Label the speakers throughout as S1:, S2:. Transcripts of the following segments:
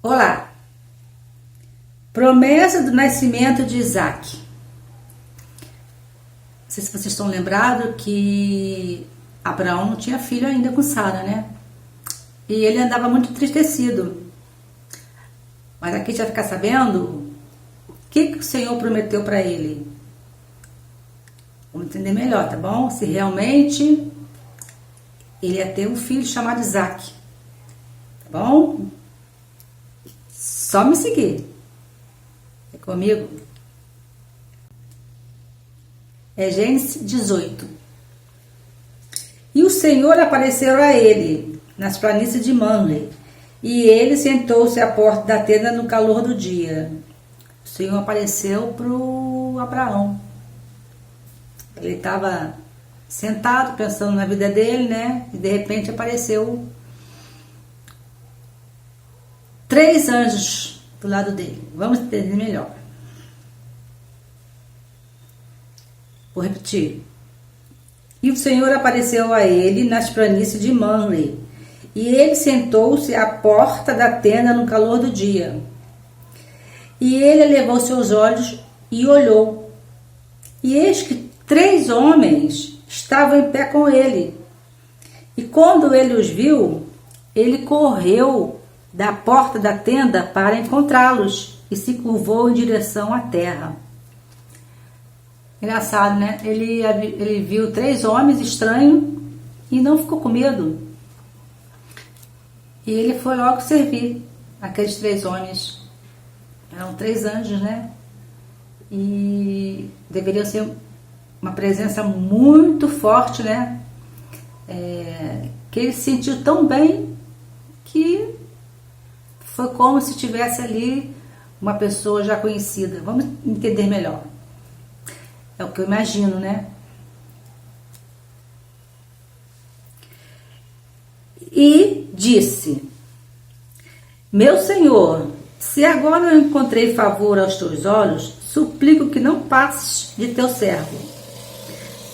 S1: Olá! Promessa do nascimento de Isaac. Não sei se vocês estão lembrados que Abraão não tinha filho ainda com Sara, né? E ele andava muito entristecido. Mas aqui a gente vai ficar sabendo o que o Senhor prometeu para ele. Vamos entender melhor, tá bom? Se realmente ele ia ter um filho chamado Isaac. Tá bom? Só me seguir. É comigo? É Gênesis 18. E o Senhor apareceu a ele nas planícies de Mamre, e ele sentou-se à porta da tenda no calor do dia. O Senhor apareceu para o Abraão. Ele estava sentado pensando na vida dele, né? E de repente apareceu 3 anjos do lado dele. Vamos entender melhor. Vou repetir. E o Senhor apareceu a ele nas planícies de Mamre, e ele sentou-se à porta da tenda no calor do dia. E ele elevou seus olhos e olhou. E eis que 3 homens estavam em pé com ele. E quando ele os viu, ele correu da porta da tenda para encontrá-los e se curvou em direção à terra. Engraçado, né? Ele viu 3 homens estranhos e não ficou com medo. E ele foi logo servir aqueles 3 homens. Eram 3 anjos, né? E deveria ser uma presença muito forte, né? Que ele se sentiu tão bem que foi como se tivesse ali uma pessoa já conhecida. Vamos entender melhor. É o que eu imagino, né? E disse: Meu Senhor, se agora eu encontrei favor aos teus olhos, suplico que não passes de teu servo.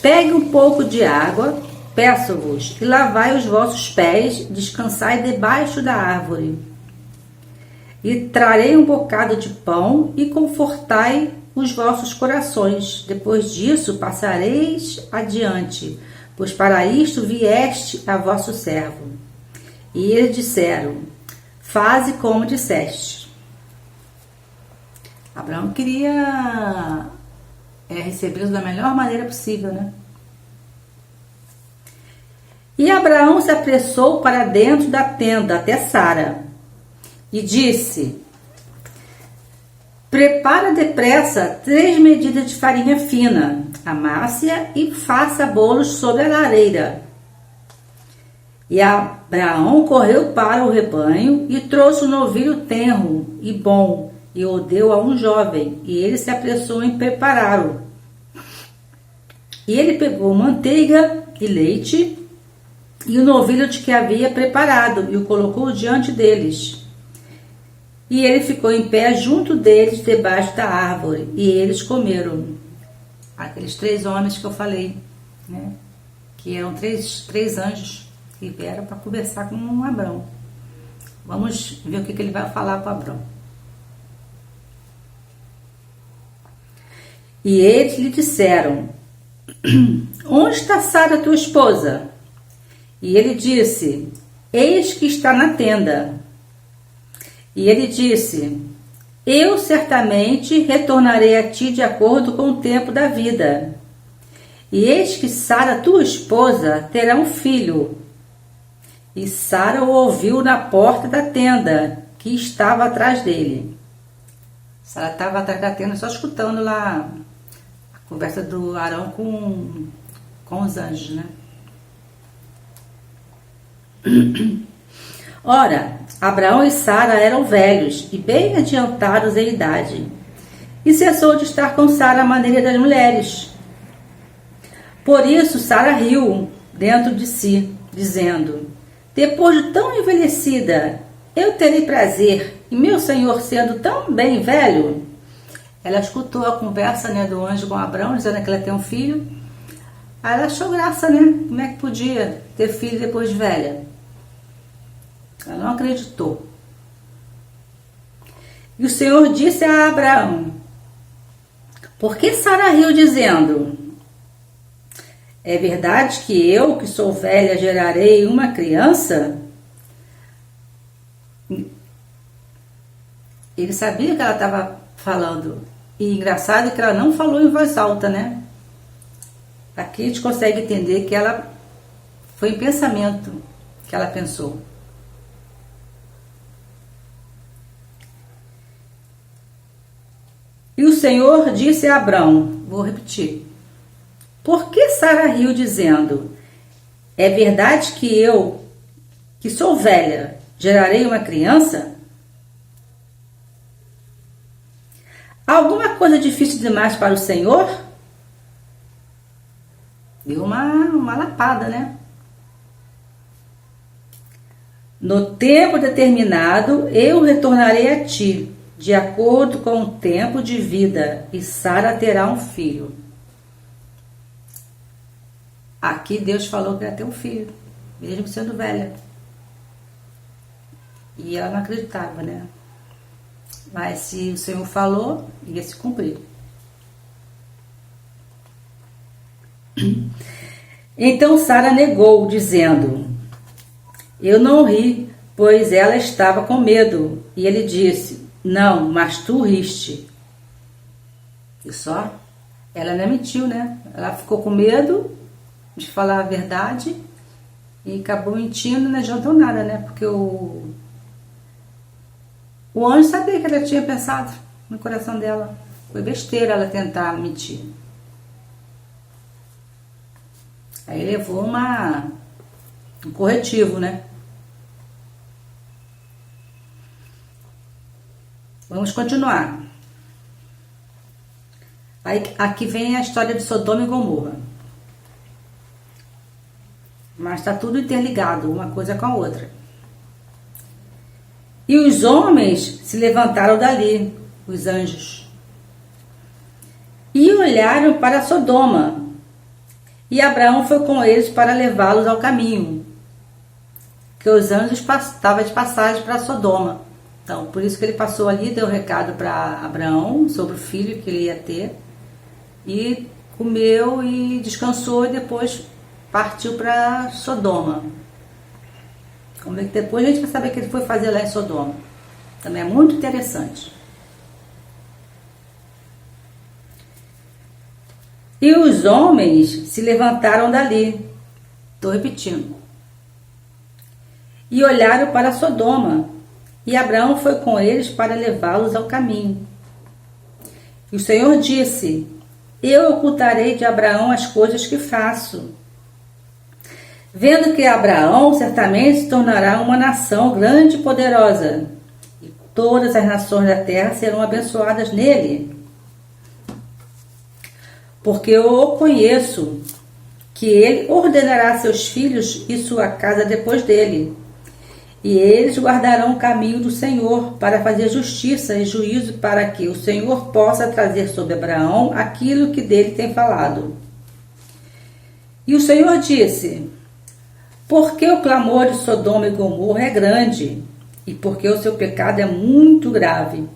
S1: Pegue um pouco de água, peço-vos, e lavai os vossos pés, descansai debaixo da árvore. E trarei um bocado de pão e confortai os vossos corações. Depois disso passareis adiante, pois para isto vieste a vosso servo. E eles disseram: Faze como disseste. Abraão queria recebê-los da melhor maneira possível, né? E Abraão se apressou para dentro da tenda até Sara e disse: Prepara depressa 3 medidas de farinha fina, amasse-a e faça bolos sobre a lareira. E Abraão correu para o rebanho e trouxe um novilho tenro e bom, e o deu a um jovem, e ele se apressou em prepará-lo. E ele pegou manteiga e leite e o novilho de que havia preparado, e o colocou diante deles. E ele ficou em pé junto deles, debaixo da árvore, e eles comeram. Aqueles 3 homens que eu falei, né? Que eram 3 anjos que vieram para conversar com Abraão. Vamos ver o que ele vai falar para Abraão. E eles lhe disseram: Onde está Sara, tua esposa? E ele disse: Eis que está na tenda. E ele disse: Eu certamente retornarei a ti de acordo com o tempo da vida. E eis que Sara, tua esposa, terá um filho. E Sara o ouviu na porta da tenda, que estava atrás dele. Sara estava atrás da tenda, só escutando lá a conversa do Arão com os anjos, né? Ora, Abraão e Sara eram velhos e bem adiantados em idade, e cessou de estar com Sara à maneira das mulheres. Por isso Sara riu dentro de si, dizendo: Depois de tão envelhecida, eu terei prazer, e meu senhor sendo tão bem velho? Ela escutou a conversa, né, do anjo com Abraão, dizendo que ela tem um filho. Aí ela achou graça, né? Como é que podia ter filho depois de velha? Ela não acreditou. E o Senhor disse a Abraão: por que Sara riu, dizendo: é verdade que eu, que sou velha, gerarei uma criança? Ele sabia que ela estava falando. E engraçado que ela não falou em voz alta, né? Aqui a gente consegue entender que ela foi em pensamento que ela pensou. E o Senhor disse a Abrão, vou repetir: por que Sara riu, dizendo: é verdade que eu, que sou velha, gerarei uma criança? Alguma coisa difícil demais para o Senhor? Deu uma lapada, né? No tempo determinado, eu retornarei a ti, de acordo com o tempo de vida, e Sara terá um filho. Aqui Deus falou que ia ter um filho, mesmo sendo velha. E ela não acreditava, né? Mas se o Senhor falou, ia se cumprir. Então Sara negou, dizendo: eu não ri, pois ela estava com medo. E ele disse: não, mas tu riste. E só, ela não mentiu, né? Ela ficou com medo de falar a verdade e acabou mentindo, não adiantou nada, né? Porque o anjo sabia que ela tinha pensado no coração dela. Foi besteira ela tentar mentir. Aí levou um corretivo, né? Vamos continuar. Aí, aqui vem a história de Sodoma e Gomorra. Mas está tudo interligado, uma coisa com a outra. E os homens se levantaram dali, os anjos, e olharam para Sodoma. E Abraão foi com eles para levá-los ao caminho, que os anjos estavam de passagem para Sodoma. Então, por isso que ele passou ali, deu recado para Abraão sobre o filho que ele ia ter, e comeu e descansou, e depois partiu para Sodoma. Vamos ver que depois a gente vai saber o que ele foi fazer lá em Sodoma. Também é muito interessante. E os homens se levantaram dali. Estou repetindo. E olharam para Sodoma. E Abraão foi com eles para levá-los ao caminho. E o Senhor disse: eu ocultarei de Abraão as coisas que faço. Vendo que Abraão certamente se tornará uma nação grande e poderosa, e todas as nações da terra serão abençoadas nele. Porque eu o conheço, que ele ordenará seus filhos e sua casa depois dele, e eles guardarão o caminho do Senhor para fazer justiça e juízo, para que o Senhor possa trazer sobre Abraão aquilo que dele tem falado. E o Senhor disse: porque o clamor de Sodoma e Gomorra é grande, e porque o seu pecado é muito grave.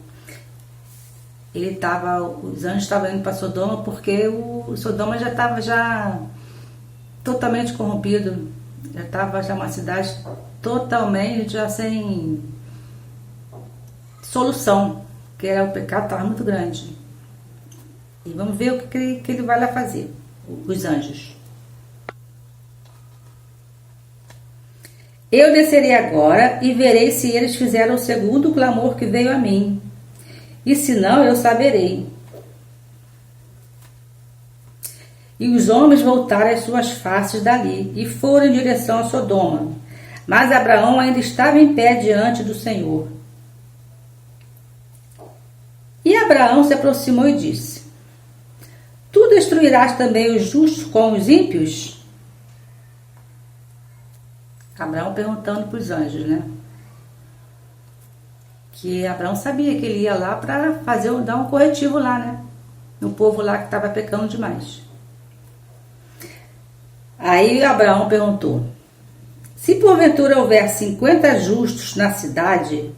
S1: Os anjos estavam indo para Sodoma porque o Sodoma já estava totalmente corrompido, já estava uma cidade totalmente já sem solução, porque o pecado estava muito grande. E vamos ver o que ele vai lá fazer, os anjos. Eu descerei agora e verei se eles fizeram o segundo clamor que veio a mim. E se não, eu saberei. E os homens voltaram as suas faces dali e foram em direção a Sodoma. Mas Abraão ainda estava em pé diante do Senhor. E Abraão se aproximou e disse: tu destruirás também os justos com os ímpios? Abraão perguntando para os anjos, né? Que Abraão sabia que ele ia lá para dar um corretivo lá, né? No povo lá que estava pecando demais. Aí Abraão perguntou: se porventura houver 50 justos na cidade,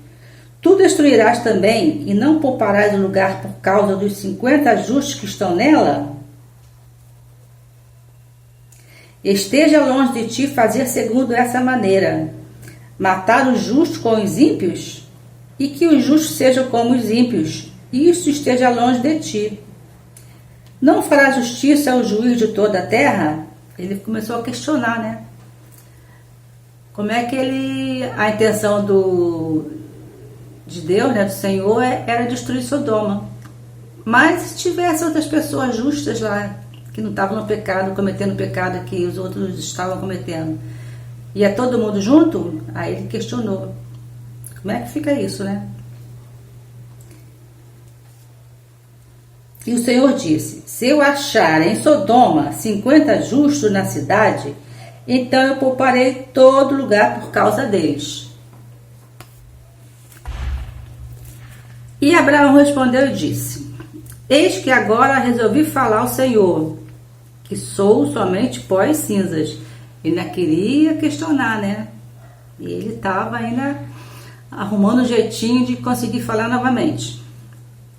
S1: Tu destruirás também e não pouparás o lugar por causa dos 50 justos que estão nela? Esteja longe de ti fazer segundo essa maneira, matar os justos com os ímpios, e que os justos sejam como os ímpios, e isso esteja longe de ti. Não fará justiça ao juiz de toda a terra? Ele começou a questionar, né? Como é que a intenção de Deus, né, do Senhor, era destruir Sodoma. Mas se tivesse outras pessoas justas lá, que não estavam no pecado, cometendo o pecado que os outros estavam cometendo, ia todo mundo junto? Aí ele questionou. Como é que fica isso, né? E o Senhor disse: se eu achar em Sodoma 50 justos na cidade, então eu pouparei todo lugar por causa deles. E Abraão respondeu e disse: eis que agora resolvi falar ao Senhor, que sou somente pó e cinzas. Ele ainda queria questionar, né? E ele estava ainda arrumando um jeitinho de conseguir falar novamente.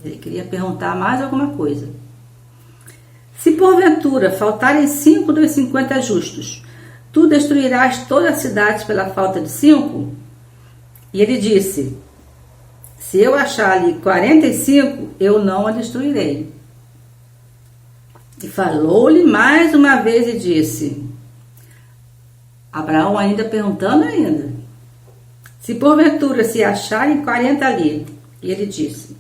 S1: Ele queria perguntar mais alguma coisa. Se porventura faltarem 5 dos 50 justos, tu destruirás toda a cidade pela falta de 5? E ele disse: se eu achar ali 45, eu não a destruirei. E falou-lhe mais uma vez e disse, Abraão ainda perguntando ainda, se porventura se acharem 40 ali, e ele disse,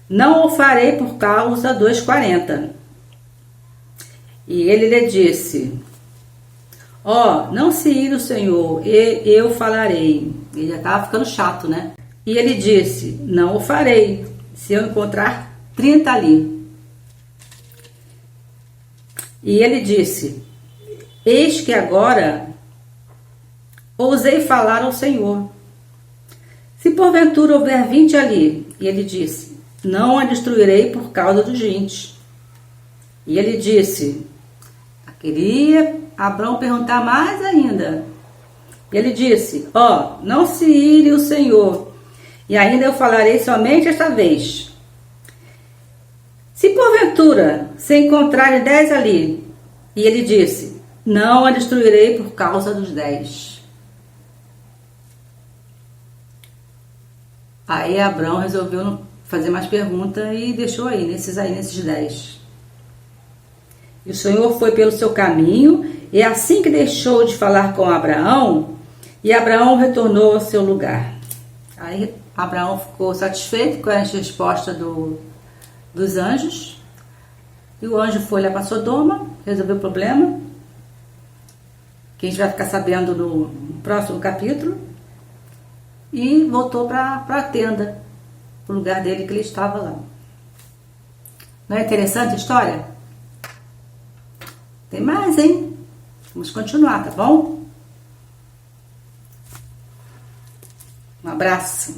S1: não o farei por causa dos 40. E ele lhe disse, não se ire o Senhor, eu falarei. Ele já estava ficando chato, né? E ele disse, não o farei, se eu encontrar 30 ali. E ele disse, eis que agora ousei falar ao Senhor. Se porventura houver 20 ali, e ele disse, não a destruirei por causa dos 20. E ele disse, queria Abraão perguntar mais ainda. E ele disse, não se ire o Senhor, e ainda eu falarei somente esta vez. Se porventura se encontrarem 10 ali, e ele disse, não a destruirei por causa dos 10. Aí Abraão resolveu não fazer mais pergunta e deixou aí, nesses 10. E o Senhor foi pelo seu caminho, e assim que deixou de falar com Abraão, e Abraão retornou ao seu lugar. Aí Abraão ficou satisfeito com a resposta dos anjos, e o anjo foi lá para Sodoma, resolveu o problema, que a gente vai ficar sabendo no próximo capítulo, e voltou para a tenda, para o lugar dele que ele estava lá. Não é interessante a história? Tem mais, hein? Vamos continuar, tá bom? Um abraço.